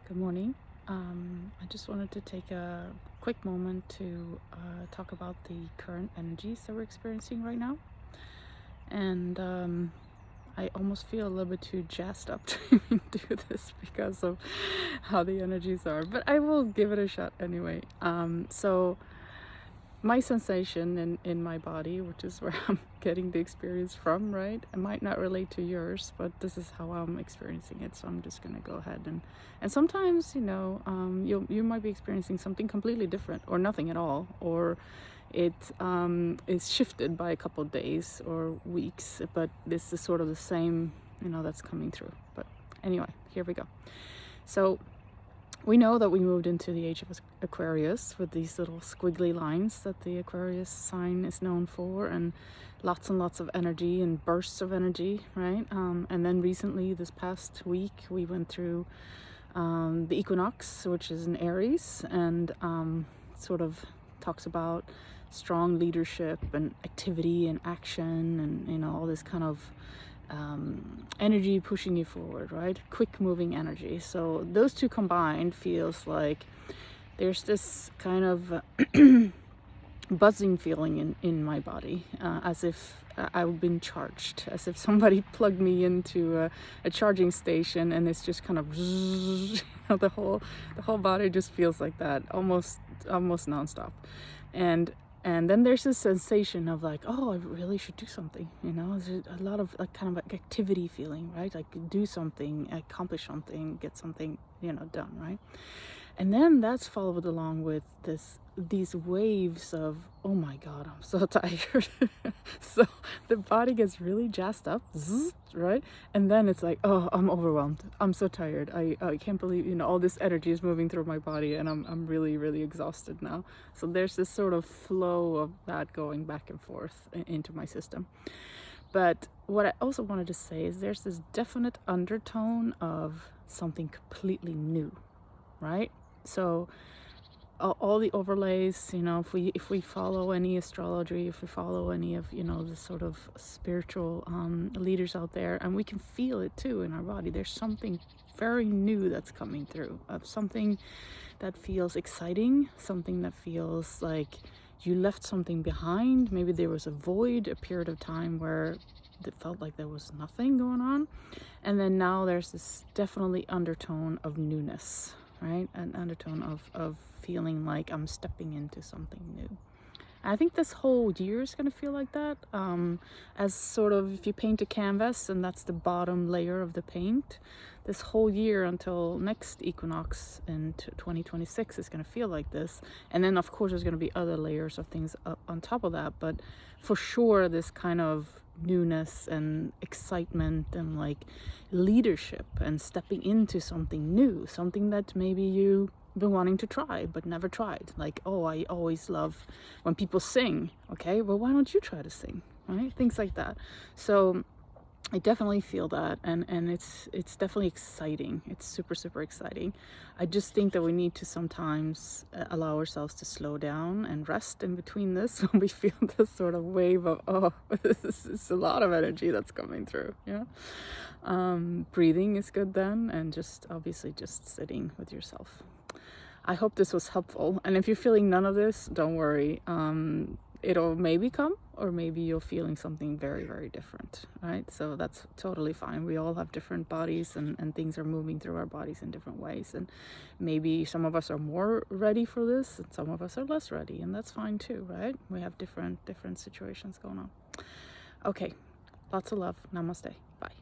Good morning. I just wanted to take a quick moment to talk about the current energies that we're experiencing right now. And I almost feel a little bit too jazzed up to do this because of how the energies are, but I will give it a shot anyway. So my sensation in my body, which is where I'm getting the experience from, right? It might not relate to yours, but this is how I'm experiencing it. So I'm just gonna go ahead and sometimes, you might be experiencing something completely different or nothing at all, or it is shifted by a couple of days or weeks, but this is sort of the same, that's coming through. But anyway, here we go. So we know that we moved into the age of Aquarius with these little squiggly lines that the Aquarius sign is known for, and lots of energy and bursts of energy, right? And then recently, this past week, we went through the equinox, which is in Aries, and sort of talks about strong leadership and activity and action and all this kind of energy pushing you forward, right? Quick moving energy. So those two combined feels like there's this kind of buzzing feeling in my body, as if I've been charged, as if somebody plugged me into a charging station, and it's just kind of the whole body just feels like that, almost nonstop. And then there's this sensation of like, oh, I really should do something, there's a lot of like kind of like activity feeling, right? Like do something, accomplish something, get something, done, right? And then that's followed along with these waves of, oh my God, I'm so tired. So the body gets really jazzed up, right? And then it's like, oh, I'm overwhelmed. I'm so tired. I can't believe, all this energy is moving through my body, and I'm really, really exhausted now. So there's this sort of flow of that going back and forth into my system. But what I also wanted to say is there's this definite undertone of something completely new, right? So all the overlays, if we follow any astrology, if we follow any of the sort of spiritual leaders out there, and we can feel it too in our body, there's something very new that's coming through, of something that feels exciting, something that feels like you left something behind. Maybe there was a void, a period of time where it felt like there was nothing going on, and then now there's this definitely undertone of newness, right? An undertone of feeling like I'm stepping into something new. I think this whole year is going to feel like that, as sort of, if you paint a canvas and that's the bottom layer of the paint, this whole year until next equinox in 2026 is going to feel like this. And then of course there's going to be other layers of things up on top of that, but for sure this kind of newness and excitement and like leadership and stepping into something new, something that maybe you've been wanting to try but never tried. Like, oh, I always love when people sing. Okay, well, why don't you try to sing, right? Things like that. So I definitely feel that, and it's definitely exciting. It's super exciting. I just think that we need to sometimes allow ourselves to slow down and rest in between this when we feel this sort of wave of, oh, this is a lot of energy that's coming through. Breathing is good then, and just obviously just sitting with yourself. I hope this was helpful, and if you're feeling none of this, don't worry. It'll maybe come, or maybe you're feeling something very different, right? So that's totally fine. We all have different bodies, and things are moving through our bodies in different ways, and maybe some of us are more ready for this and some of us are less ready, and that's fine too, right? We have different situations going on. Okay, lots of love. Namaste. Bye.